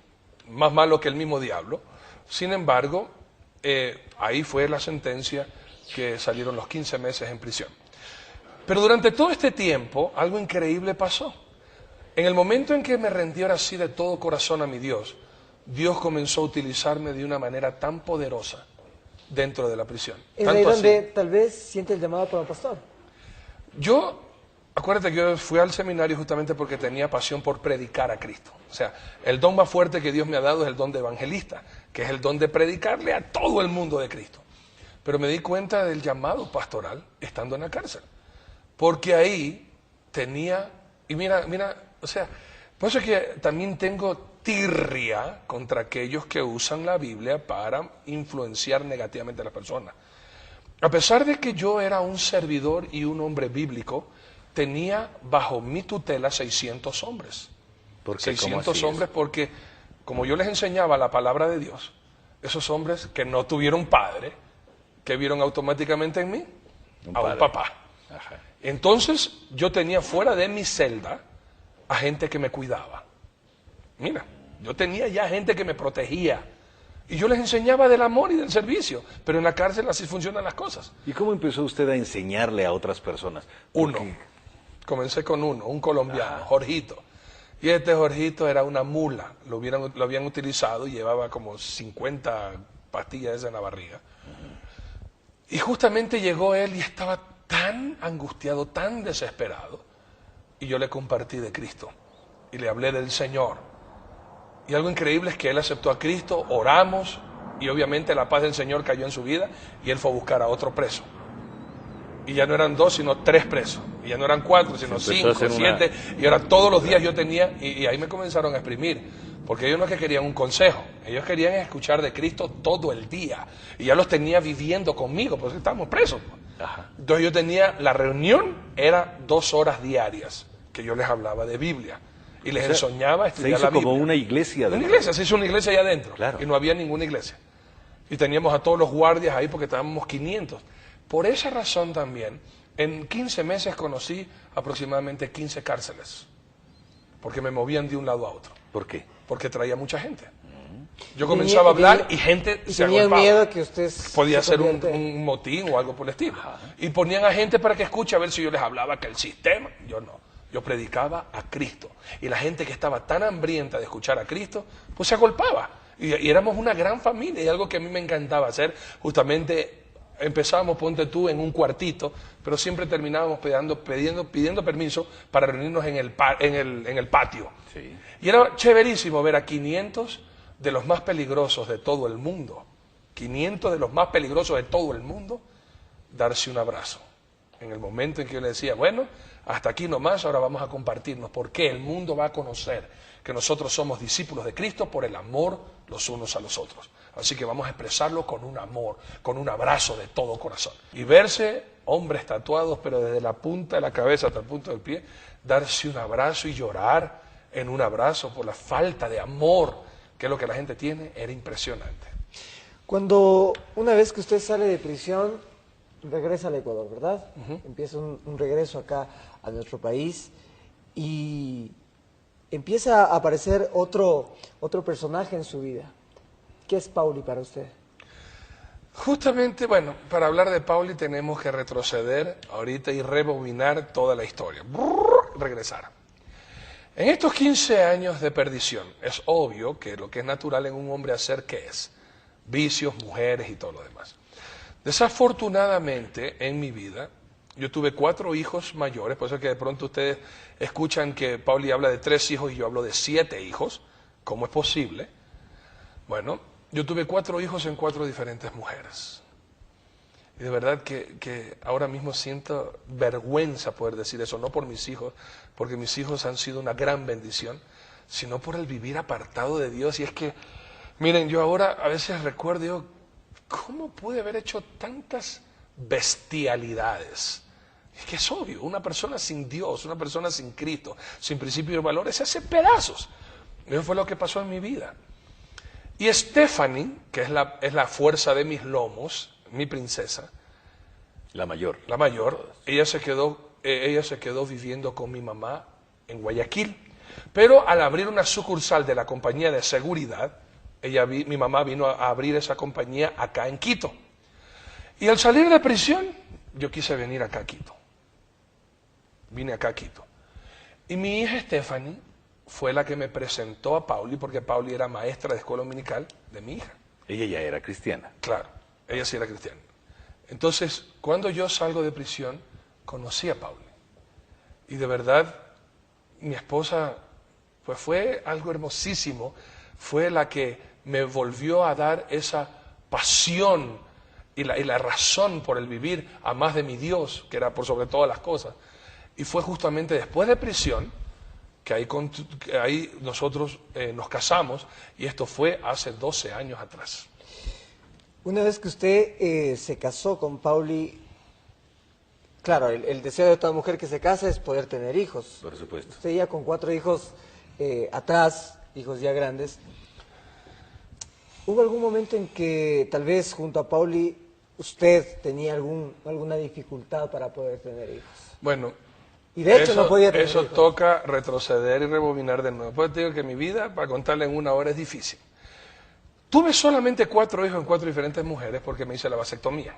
más malo que el mismo diablo. Sin embargo, ahí fue la sentencia que salieron los 15 meses en prisión. Pero durante todo este tiempo, algo increíble pasó. En el momento en que me rendí ahora sí de todo corazón a mi Dios, Dios comenzó a utilizarme de una manera tan poderosa dentro de la prisión. Es ahí Tanto donde así. tal vez siente el llamado para pastor. Acuérdate que yo fui al seminario justamente porque tenía pasión por predicar a Cristo. O sea, el don más fuerte que Dios me ha dado es el don de evangelista, que es el don de predicarle a todo el mundo de Cristo. Pero me di cuenta del llamado pastoral estando en la cárcel. Porque ahí tenía, y mira, o sea, por eso es que también tengo tirria contra aquellos que usan la Biblia para influenciar negativamente a las personas. A pesar de que yo era un servidor y un hombre bíblico, tenía bajo mi tutela 600 hombres. ¿Por qué? 600 ¿Cómo así hombres porque, como yo les enseñaba la palabra de Dios, esos hombres que no tuvieron padre, que vieron automáticamente en mí Un a un padre. papá. Ajá. Entonces yo tenía fuera de mi celda a gente que me cuidaba. Mira, yo tenía ya gente que me protegía. Y yo les enseñaba del amor y del servicio. Pero en la cárcel así funcionan las cosas. ¿Y cómo empezó usted a enseñarle a otras personas? Uno. Porque- Comencé con uno, un colombiano, Jorgito. Y este Jorgito era una mula. Lo habían utilizado y llevaba como 50 pastillas esas en la barriga. Y justamente llegó él y estaba tan angustiado, tan desesperado. Y yo le compartí de Cristo. Y le hablé del Señor. Y algo increíble es que él aceptó a Cristo, oramos, y obviamente la paz del Señor cayó en su vida, y él fue a buscar a otro preso. Y ya no eran 2, sino 3 presos. Y ya no eran 4, sino Se empezó a 5, hacer una- 7. Y ahora todos los días yo tenía, y ahí me comenzaron a exprimir. Porque ellos no es que querían un consejo, ellos querían escuchar de Cristo todo el día. Y ya los tenía viviendo conmigo, porque estábamos presos. Ajá. Entonces yo tenía, la reunión era 2 horas diarias, que yo les hablaba de Biblia. Y les O sea, enseñaba a Se estudiar hizo la Biblia. como una iglesia. Una de- iglesia, se hizo una iglesia allá adentro. Claro. Y no había ninguna iglesia. Y teníamos a todos los guardias ahí porque estábamos 500. Por esa razón también, en 15 meses conocí aproximadamente 15 cárceles. Porque me movían de un lado a otro. ¿Por qué? Porque traía mucha gente. Yo Y comenzaba a tenía- hablar y gente Y se tenían agolpaba. miedo que usted Podía se ser un convierte- motín o algo por el estilo. Y ponían a gente para que escuche a ver si yo les hablaba que el sistema, yo no. Yo predicaba a Cristo. Y la gente que estaba tan hambrienta de escuchar a Cristo, pues se agolpaba. Y éramos una gran familia y algo que a mí me encantaba hacer. Justamente empezábamos, ponte tú, en un cuartito, pero siempre terminábamos pidiendo permiso para reunirnos en el patio. Sí. Y era chéverísimo ver a 500 de los más peligrosos de todo el mundo, 500 de los más peligrosos de todo el mundo, darse un abrazo. En el momento en que yo le decía, bueno, hasta aquí nomás, ahora vamos a compartirnos, porque el mundo va a conocer que nosotros somos discípulos de Cristo por el amor los unos a los otros. Así que vamos a expresarlo con un amor, con un abrazo de todo corazón. Y verse hombres tatuados, pero desde la punta de la cabeza hasta el punto del pie, darse un abrazo y llorar en un abrazo por la falta de amor, que es lo que la gente tiene, era impresionante. Cuando una vez que usted sale de prisión, regresa al Ecuador, ¿verdad? Empieza un regreso acá a nuestro país y empieza a aparecer otro personaje en su vida. ¿Qué es Pauli para usted? Justamente, bueno, para hablar de Pauli tenemos que retroceder ahorita y rebobinar toda la historia. Regresar. En estos 15 años de perdición, es obvio que lo que es natural en un hombre hacer, ¿qué es? Vicios, mujeres y todo lo demás. Desafortunadamente, en mi vida, yo tuve 4 hijos mayores, por eso es que de pronto ustedes escuchan que Pauli habla de 3 hijos y yo hablo de 7 hijos. ¿Cómo es posible? Bueno, yo tuve 4 hijos en 4 diferentes mujeres. Y de verdad que ahora mismo siento vergüenza poder decir eso, no por mis hijos, porque mis hijos han sido una gran bendición, sino por el vivir apartado de Dios. Y es que, miren, yo ahora a veces recuerdo, digo, ¿cómo pude haber hecho tantas bestialidades? Es que es obvio, una persona sin Dios, una persona sin Cristo, sin principios y valores, se hace pedazos. Eso fue lo que pasó en mi vida. Y Stephanie, que es la fuerza de mis lomos, mi princesa, La mayor. ella se quedó viviendo con mi mamá en Guayaquil. Pero al abrir una sucursal de la compañía de seguridad, mi mamá vino a abrir esa compañía acá en Quito. Y al salir de prisión, yo quise venir acá a Quito. Vine acá a Quito. Y mi hija Stephanie fue la que me presentó a Pauli, porque Pauli era maestra de escuela dominical de mi hija. Ella ya era cristiana. Claro, ella sí era cristiana. Entonces, cuando yo salgo de prisión, conocí a Pauli. Y de verdad, mi esposa, pues fue algo hermosísimo. Fue la que me volvió a dar esa pasión y la razón por el vivir a más de mi Dios, que era por sobre todas las cosas. Y fue justamente después de prisión que ahí nosotros nos casamos, y esto fue hace 12 años atrás. Una vez que usted se casó con Pauli, claro, el deseo de toda mujer que se casa es poder tener hijos. Por supuesto. Usted ya con 4 hijos atrás, hijos ya grandes, ¿hubo algún momento en que tal vez junto a Pauli usted tenía alguna dificultad para poder tener hijos? Bueno, y de hecho no podía tener eso hijos. toca retroceder y rebobinar de nuevo. Pues te digo que mi vida, para contarla en una hora, es difícil. Tuve solamente 4 hijos en 4 diferentes mujeres porque me hice la vasectomía.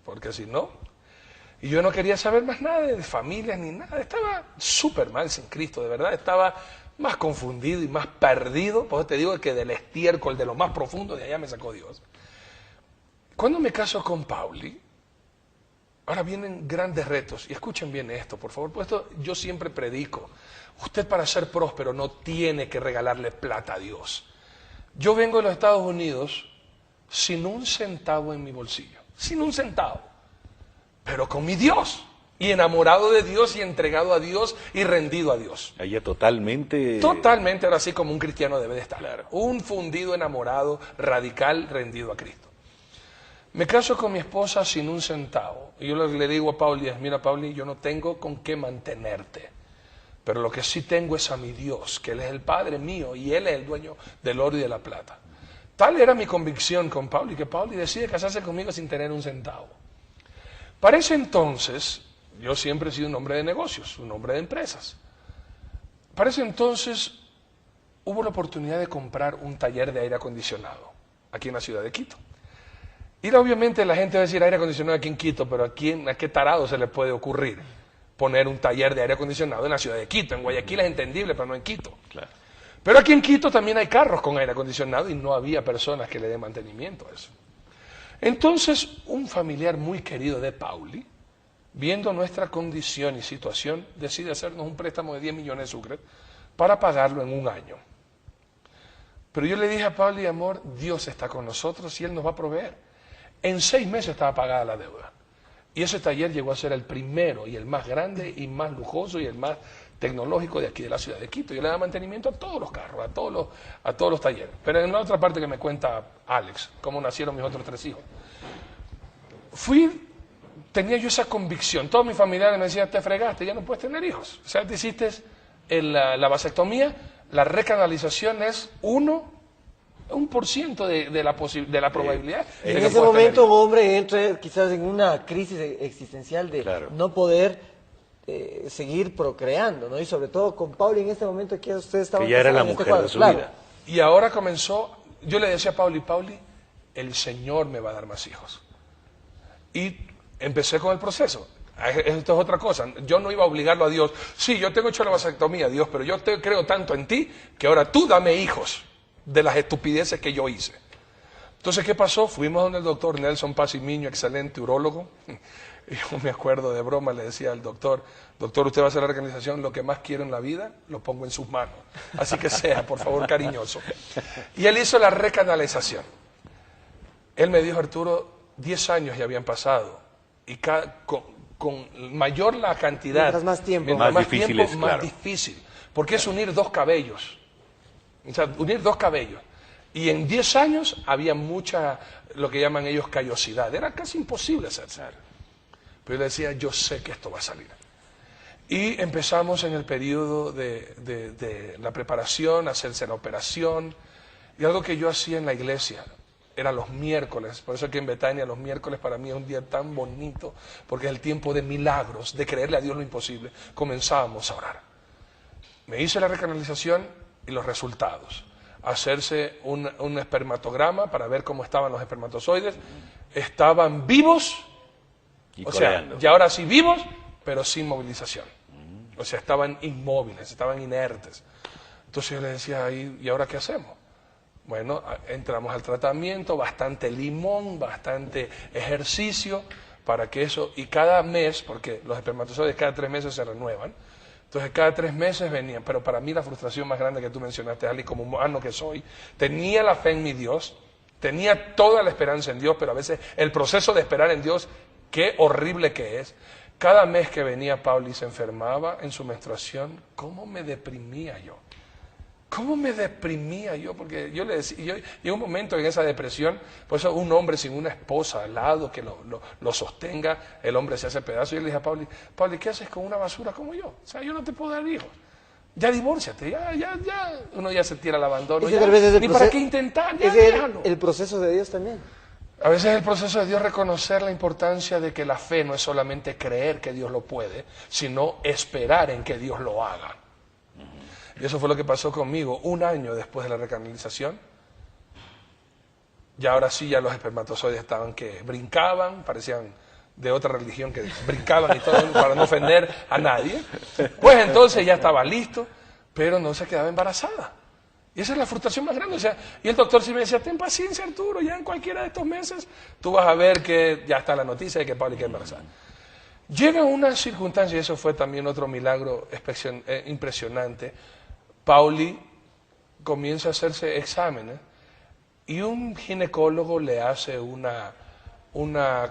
Porque si no, y yo no quería saber más nada de familias ni nada. Estaba súper mal sin Cristo, de verdad. Estaba más confundido y más perdido. Por eso te digo que del estiércol, de lo más profundo, de allá me sacó Dios. Cuando me caso con Pauli, ahora vienen grandes retos. Y escuchen bien esto, por favor. Pues esto yo siempre predico. Usted, para ser próspero, no tiene que regalarle plata a Dios. Yo vengo de los Estados Unidos sin un centavo en mi bolsillo. Sin un centavo. Pero con mi Dios. Y enamorado de Dios y entregado a Dios y rendido a Dios. Ella totalmente... Totalmente, ahora sí, como un cristiano debe de estar. Claro. Un fundido, enamorado, radical, rendido a Cristo. Me caso con mi esposa sin un centavo. Y yo le digo a Pauli, mira Pauli, yo no tengo con qué mantenerte. Pero lo que sí tengo es a mi Dios, que Él es el Padre mío y Él es el dueño del oro y de la plata. Tal era mi convicción con Pauli, que Pauli decide casarse conmigo sin tener un centavo. Para ese entonces, yo siempre he sido un hombre de negocios, un hombre de empresas. Para ese entonces hubo la oportunidad de comprar un taller de aire acondicionado aquí en la ciudad de Quito. Y obviamente la gente va a decir aire acondicionado aquí en Quito, pero ¿a qué tarado se le puede ocurrir poner un taller de aire acondicionado en la ciudad de Quito? En Guayaquil es entendible, pero no en Quito. Claro. Pero aquí en Quito también hay carros con aire acondicionado y no había personas que le den mantenimiento a eso. Entonces, un familiar muy querido de Pauli, viendo nuestra condición y situación, decide hacernos un préstamo de 10 millones de sucres para pagarlo en un año. Pero yo le dije a Pauli, amor, Dios está con nosotros y Él nos va a proveer. En 6 meses estaba pagada la deuda. Y ese taller llegó a ser el primero y el más grande y más lujoso y el más tecnológico de aquí de la ciudad de Quito. Yo le daba mantenimiento a todos los carros, a todos los talleres. Pero en la otra parte que me cuenta Alex, cómo nacieron mis otros 3 hijos. Tenía yo esa convicción. Todos mis familiares me decían, te fregaste, ya no puedes tener hijos. O sea, te hiciste la vasectomía, la recanalización es 1% de la probabilidad. En ese momento un hombre entra quizás en una crisis existencial de Claro. no poder seguir procreando, ¿no? Y sobre todo con Pauli en este momento que usted estaba... Que ya era la en este mujer cuadro, de su claro. vida. Y ahora comenzó, yo le decía a Pauli, el Señor me va a dar más hijos. Y empecé con el proceso. Esto es otra cosa. Yo no iba a obligarlo a Dios. Sí, yo tengo hecho la vasectomía, Dios, pero yo creo tanto en ti que ahora tú dame hijos de las estupideces que yo hice. Entonces, ¿qué pasó? Fuimos donde el doctor Nelson Pacimiño, excelente urólogo. Y yo me acuerdo de broma, le decía al doctor, usted va a hacer la recanalización, lo que más quiero en la vida, lo pongo en sus manos. Así que sea, por favor, cariñoso. Y él hizo la recanalización. Él me dijo, Arturo, 10 años ya habían pasado. Y con mayor la cantidad, mientras más tiempo, más difícil tiempo, es, más claro. difícil. Porque es unir 2 cabellos. O sea, unir 2 cabellos. Y en 10 años había mucha, lo que llaman ellos, callosidad. Era casi imposible hacerse. Pero yo le decía, yo sé que esto va a salir. Y empezamos en el periodo de la preparación, hacerse la operación. Y algo que yo hacía en la iglesia era los miércoles. Por eso aquí en Betania los miércoles para mí es un día tan bonito, porque es el tiempo de milagros, de creerle a Dios lo imposible. Comenzábamos a orar. Me hice la recanalización y los resultados. Hacerse un espermatograma para ver cómo estaban los espermatozoides. Estaban vivos, o sea, ya ahora sí vivos, pero sin movilización. O sea, estaban inmóviles, estaban inertes. Entonces yo le decía, ¿y ahora qué hacemos? Bueno, entramos al tratamiento, bastante limón, bastante ejercicio, para que eso, y cada mes, porque los espermatozoides cada 3 meses se renuevan, entonces cada 3 meses venían, pero para mí la frustración más grande que tú mencionaste, Ali, como humano que soy, tenía la fe en mi Dios, tenía toda la esperanza en Dios, pero a veces el proceso de esperar en Dios, qué horrible que es. Cada mes que venía Pauli se enfermaba en su menstruación, ¿cómo me deprimía yo? ¿Cómo me deprimía yo? Porque yo le decía, llegó un momento en esa depresión, por eso un hombre sin una esposa al lado que lo sostenga, el hombre se hace pedazo. Y yo le dije a Pauli, ¿qué haces con una basura como yo? O sea, yo no te puedo dar hijos. Ya divórciate, ya. Uno ya se tira al abandono. Ni para qué intentar, ya déjalo. El proceso de Dios también. A veces el proceso de Dios reconocer la importancia de que la fe no es solamente creer que Dios lo puede, sino esperar en que Dios lo haga. Y eso fue lo que pasó conmigo 1 año después de la recanalización. Ya ahora sí, ya los espermatozoides estaban que brincaban, parecían de otra religión que brincaban y todo para no ofender a nadie. Pues entonces ya estaba listo, pero no se quedaba embarazada. Y esa es la frustración más grande. O sea, y el doctor sí me decía, ten paciencia, Arturo, ya en cualquiera de estos meses tú vas a ver que ya está la noticia de que Pauli queda embarazada. Llega una circunstancia, y eso fue también otro milagro impresionante. Pauli comienza a hacerse exámenes y un ginecólogo le hace una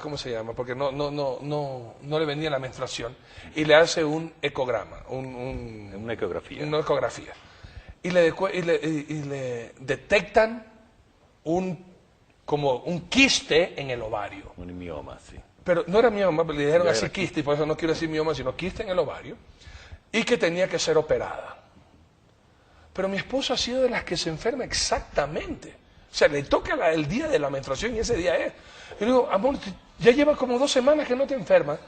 ¿cómo se llama? Porque no le venía la menstruación, y le hace un ecograma, Una ecografía. Una ecografía. Y le detectan como un quiste en el ovario. Un mioma, sí. Pero no era mioma, le dijeron Ya así era quiste, y por eso no quiero decir mioma, sino quiste en el ovario, y que tenía que ser operada. Pero mi esposa ha sido de las que se enferma exactamente. O sea, le toca el día de la menstruación y ese día es. Y le digo, amor, ya lleva como 2 semanas que no te enfermas.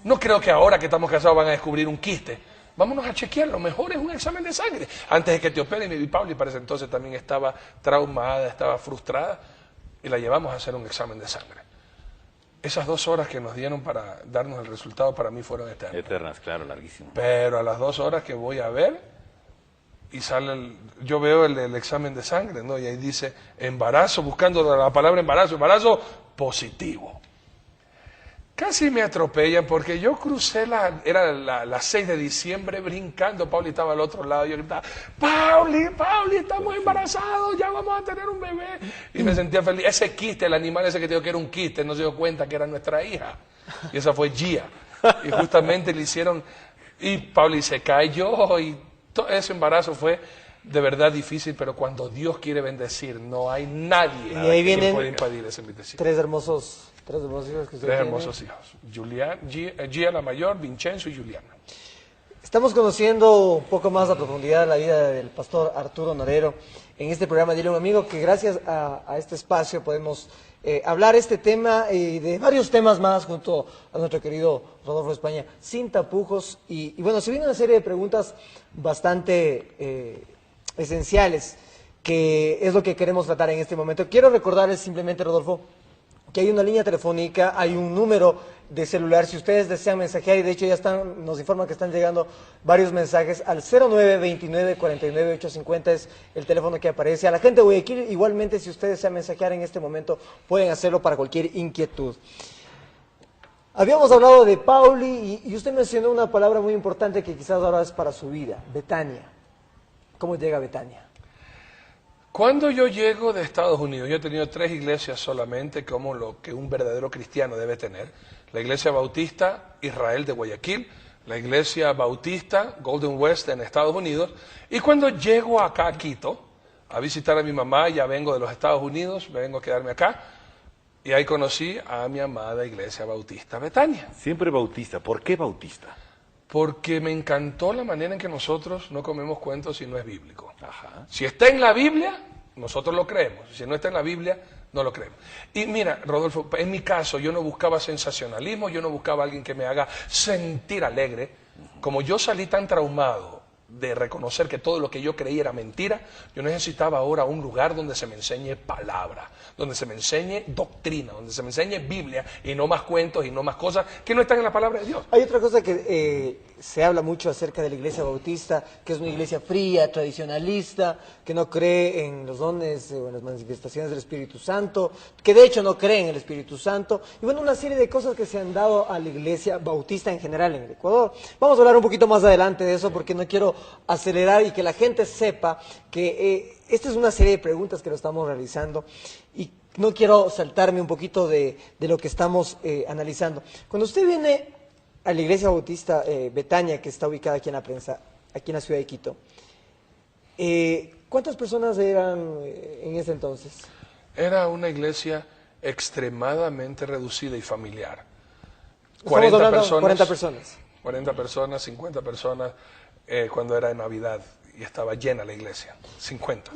No creo que ahora que estamos casados van a descubrir un quiste. Vámonos a chequear, lo mejor es un examen de sangre. Antes de que te operen, y Pauli para ese entonces también estaba traumada, estaba frustrada, y la llevamos a hacer un examen de sangre. Esas 2 horas que nos dieron para darnos el resultado para mí fueron eternas. Eternas, claro, larguísimo. Pero a las 2 horas que voy a ver, y sale yo veo el examen de sangre, ¿no? Y ahí dice embarazo, buscando la palabra embarazo positivo. Casi me atropellan porque yo crucé era la 6 de diciembre brincando, Pauli estaba al otro lado, yo gritaba, Pauli, estamos embarazados, ya vamos a tener un bebé. Y me sentía feliz. Ese quiste, el animal ese que te digo que era un quiste, no se dio cuenta que era nuestra hija. Y esa fue Gia. Y justamente le hicieron, y Pauli se cayó, y todo ese embarazo fue de verdad difícil, pero cuando Dios quiere bendecir, no hay nadie que puede impedir esa bendición. 3 hermosos hijos que usted 3 tiene. hermosos hijos. Gia la mayor, Vincenzo y Juliana. Estamos conociendo un poco más a profundidad la vida del pastor Arturo Norero en este programa Dile a un Amigo, que gracias a este espacio podemos hablar este tema y de varios temas más junto a nuestro querido Rodolfo España, sin tapujos. Y bueno, se viene una serie de preguntas bastante esenciales, que es lo que queremos tratar en este momento. Quiero recordarles simplemente, Rodolfo, que hay una línea telefónica, hay un número de celular, si ustedes desean mensajear, y de hecho ya nos informan que están llegando varios mensajes al 0929-49-850, es el teléfono que aparece. A la gente de Guayaquil, igualmente, si ustedes desean mensajear en este momento, pueden hacerlo para cualquier inquietud. Habíamos hablado de Pauli y usted mencionó una palabra muy importante que quizás ahora es para su vida, Betania. ¿Cómo llega a Betania? Cuando yo llego de Estados Unidos, yo he tenido 3 iglesias solamente, como lo que un verdadero cristiano debe tener. La Iglesia Bautista Israel de Guayaquil, la Iglesia Bautista Golden West en Estados Unidos. Y cuando llego acá a Quito, a visitar a mi mamá, ya vengo de los Estados Unidos, vengo a quedarme acá, y ahí conocí a mi amada Iglesia Bautista Betania. Siempre bautista. ¿Por qué bautista? porque me encantó la manera en que nosotros no comemos cuentos si no es bíblico. Ajá. Si está en la Biblia, nosotros lo creemos. Si no está en la Biblia, no lo creemos. Y mira, Rodolfo, en mi caso yo no buscaba sensacionalismo, yo no buscaba a alguien que me haga sentir alegre. Como yo salí tan traumado de reconocer que todo lo que yo creía era mentira, yo necesitaba ahora un lugar donde se me enseñe palabra, donde se me enseñe doctrina, donde se me enseñe Biblia y no más cuentos y no más cosas que no están en la palabra de Dios. Hay otra cosa que se habla mucho acerca de la Iglesia Bautista, que es una iglesia fría, tradicionalista, que no cree en los dones o en las manifestaciones del Espíritu Santo, que de hecho no cree en el Espíritu Santo, y bueno, una serie de cosas que se han dado a la Iglesia Bautista en general en el Ecuador. Vamos a hablar un poquito más adelante de eso, porque no quiero acelerar y que la gente sepa que esta es una serie de preguntas que lo estamos realizando, y no quiero saltarme un poquito de lo que estamos analizando. Cuando usted viene a la Iglesia Bautista Betania, que está ubicada aquí en la prensa, aquí en la ciudad de Quito, ¿cuántas personas eran en ese entonces? Era una iglesia extremadamente reducida y familiar. Estamos hablando de 40 personas. 40 personas, 50 personas cuando era de Navidad y estaba llena la iglesia, 50.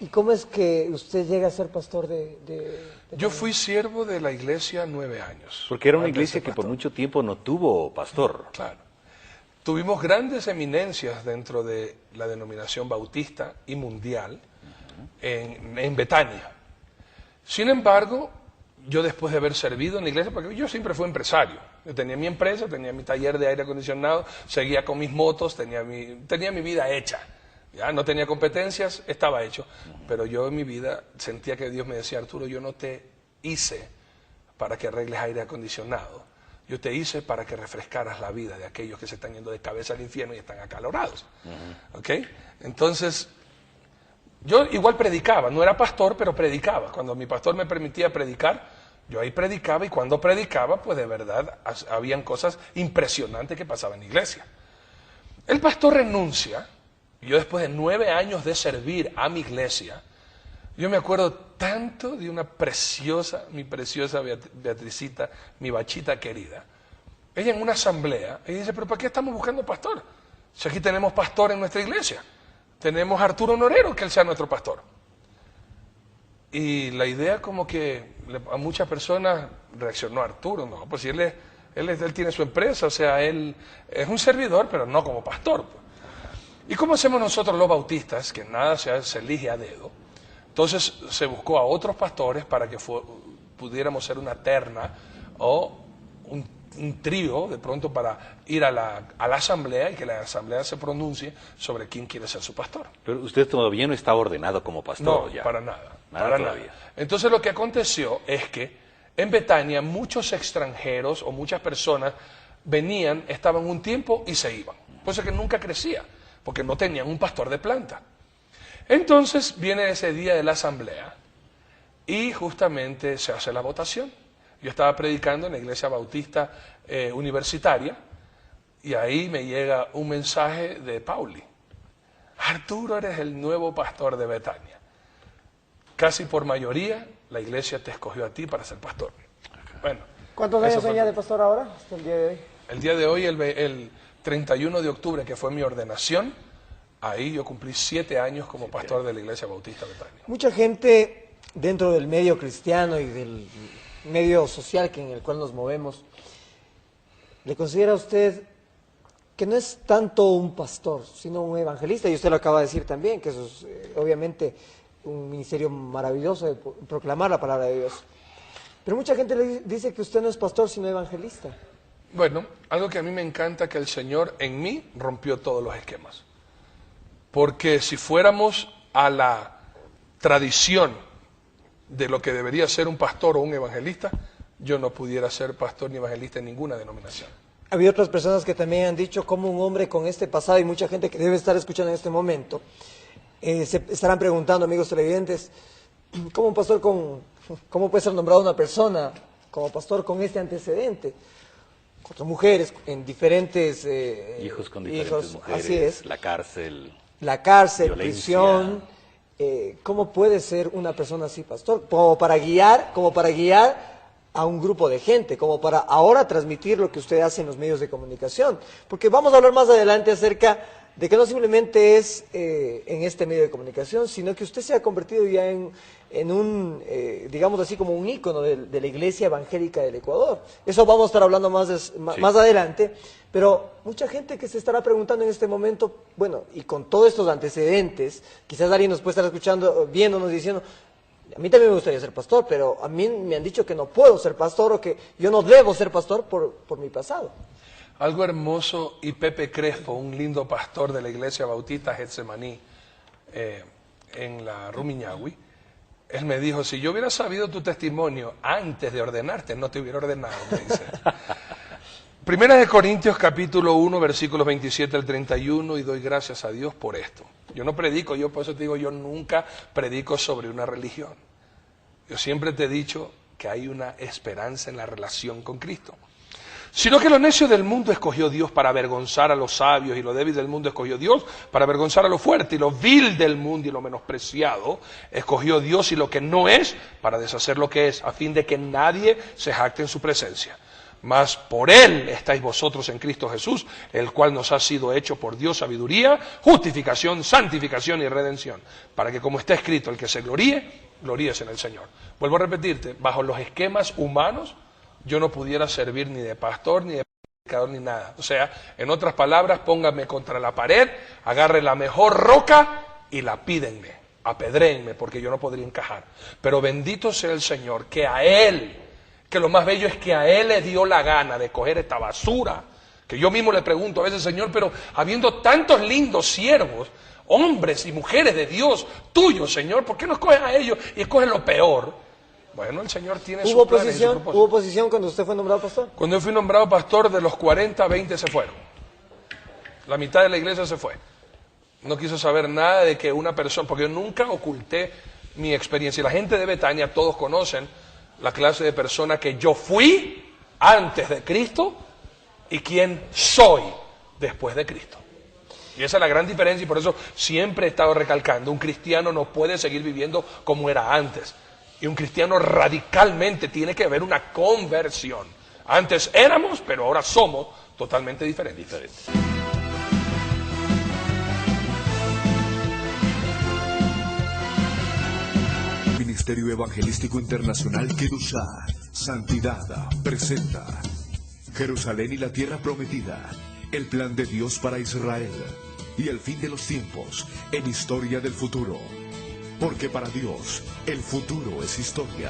¿Y cómo es que usted llega a ser pastor de Yo fui siervo de la iglesia 9 años. Porque era una antes de iglesia ser que por pastor. mucho tiempo no tuvo pastor. Claro. Tuvimos grandes eminencias dentro de la denominación bautista y mundial en Betania. Sin embargo, yo después de haber servido en la iglesia, porque yo siempre fui empresario, yo tenía mi empresa, tenía mi taller de aire acondicionado, seguía con mis motos, tenía mi vida hecha. Ya no tenía competencias, estaba hecho. Pero yo en mi vida sentía que Dios me decía, Arturo, yo no te hice para que arregles aire acondicionado. Yo te hice para que refrescaras la vida de aquellos que se están yendo de cabeza al infierno y están acalorados. ¿Ok? Entonces, yo igual predicaba, no era pastor, pero predicaba. Cuando mi pastor me permitía predicar, yo ahí predicaba, y cuando predicaba, pues de verdad, habían cosas impresionantes que pasaban en la iglesia. El pastor renuncia. Yo después de 9 años de servir a mi iglesia, yo me acuerdo tanto de una preciosa, mi preciosa Beatricita, mi bachita querida. Ella en una asamblea, ella dice, pero ¿para qué estamos buscando pastor? Si aquí tenemos pastor en nuestra iglesia. Tenemos a Arturo Norero, que él sea nuestro pastor. Y la idea como que a muchas personas reaccionó Arturo, no, pues si él tiene su empresa, o sea, él es un servidor, pero no como pastor. ¿Y cómo hacemos nosotros los bautistas? Que nada se elige a dedo. Entonces se buscó a otros pastores para que pudiéramos ser una terna o un trío de pronto para ir a la asamblea y que la asamblea se pronuncie sobre quién quiere ser su pastor. Pero usted todavía no está ordenado como pastor. No, ya. para nada. Nada Para todavía. nada. Entonces lo que aconteció es que en Betania muchos extranjeros o muchas personas venían, estaban un tiempo y se iban. Por eso que nunca crecía, porque no tenían un pastor de planta. Entonces viene ese día de la asamblea y justamente se hace la votación. Yo estaba predicando en la iglesia bautista universitaria y ahí me llega un mensaje de Pauli. Arturo, eres el nuevo pastor de Betania. Casi por mayoría la iglesia te escogió a ti para ser pastor. Bueno, ¿Cuántos eso años fue tenía de pastor ahora, hasta el día de hoy? el día de hoy, el 31 de octubre, que fue mi ordenación, ahí yo cumplí 7 años como pastor de la iglesia bautista Betania. Mucha gente dentro del medio cristiano y del medio social en el cual nos movemos, ¿le considera usted que no es tanto un pastor, sino un evangelista? Y usted lo acaba de decir también, que eso es obviamente un ministerio maravilloso de proclamar la palabra de Dios. Pero mucha gente le dice que usted no es pastor, sino evangelista. Bueno, algo que a mí me encanta, que el Señor en mí rompió todos los esquemas. Porque si fuéramos a la tradición de lo que debería ser un pastor o un evangelista, yo no pudiera ser pastor ni evangelista en ninguna denominación. Había otras personas que también han dicho cómo un hombre con este pasado, y mucha gente que debe estar escuchando en este momento, se estarán preguntando, amigos televidentes, ¿cómo puede ser nombrado una persona como pastor con este antecedente? Contra mujeres, en diferentes Hijos con diferentes mujeres, así es. la cárcel, Violencia. Prisión. ¿Cómo puede ser una persona así, pastor? Como para guiar a un grupo de gente, como para ahora transmitir lo que usted hace en los medios de comunicación. Porque vamos a hablar más adelante acerca de que no simplemente es en este medio de comunicación, sino que usted se ha convertido ya en un, digamos así, como un ícono de la Iglesia Evangélica del Ecuador. Eso vamos a estar hablando más adelante, pero mucha gente que se estará preguntando en este momento, bueno, y con todos estos antecedentes, quizás alguien nos puede estar escuchando, viéndonos, diciendo, a mí también me gustaría ser pastor, pero a mí me han dicho que no puedo ser pastor o que yo no debo ser pastor por mi pasado. Algo hermoso, y Pepe Crespo, un lindo pastor de la Iglesia Bautista Getsemaní, en la Rumiñahui, él me dijo, si yo hubiera sabido tu testimonio antes de ordenarte, no te hubiera ordenado, me dice. Primera de Corintios capítulo 1, versículos 27 al 31, y doy gracias a Dios por esto. Yo no predico, yo por eso te digo, yo nunca predico sobre una religión. Yo siempre te he dicho que hay una esperanza en la relación con Cristo. Sino que lo necio del mundo escogió Dios para avergonzar a los sabios, y lo débil del mundo escogió Dios para avergonzar a lo fuerte, y lo vil del mundo y lo menospreciado escogió Dios, y lo que no es para deshacer lo que es, a fin de que nadie se jacte en su presencia. Mas por Él estáis vosotros en Cristo Jesús, el cual nos ha sido hecho por Dios sabiduría, justificación, santificación y redención, para que, como está escrito, el que se gloríe, gloríese en el Señor. Vuelvo a repetirte, bajo los esquemas humanos, yo no pudiera servir ni de pastor, ni de predicador, ni nada. O sea, en otras palabras, pónganme contra la pared, agarre la mejor roca y lapídenme, apedréenme, porque yo no podría encajar. Pero bendito sea el Señor, que a Él, que lo más bello es que a Él le dio la gana de coger esta basura, que yo mismo le pregunto a veces, Señor, pero habiendo tantos lindos siervos, hombres y mujeres de Dios tuyos, Señor, ¿por qué no escoges a ellos y escoges lo peor? Bueno, el Señor tiene sus planes y su propósito. ¿Hubo oposición cuando usted fue nombrado pastor? Cuando yo fui nombrado pastor, de los 40, 20 se fueron. La mitad de la iglesia se fue. No quiso saber nada de que una persona, porque yo nunca oculté mi experiencia. Y la gente de Betania, todos conocen la clase de persona que yo fui antes de Cristo y quién soy después de Cristo. Y esa es la gran diferencia, y por eso siempre he estado recalcando, un cristiano no puede seguir viviendo como era antes. Y un cristiano radicalmente tiene que haber una conversión. Antes éramos, pero ahora somos totalmente diferentes. Ministerio Evangelístico Internacional Kedushá, Santidad, presenta Jerusalén y la Tierra Prometida, el plan de Dios para Israel y el fin de los tiempos en historia del futuro. Porque para Dios, el futuro es historia.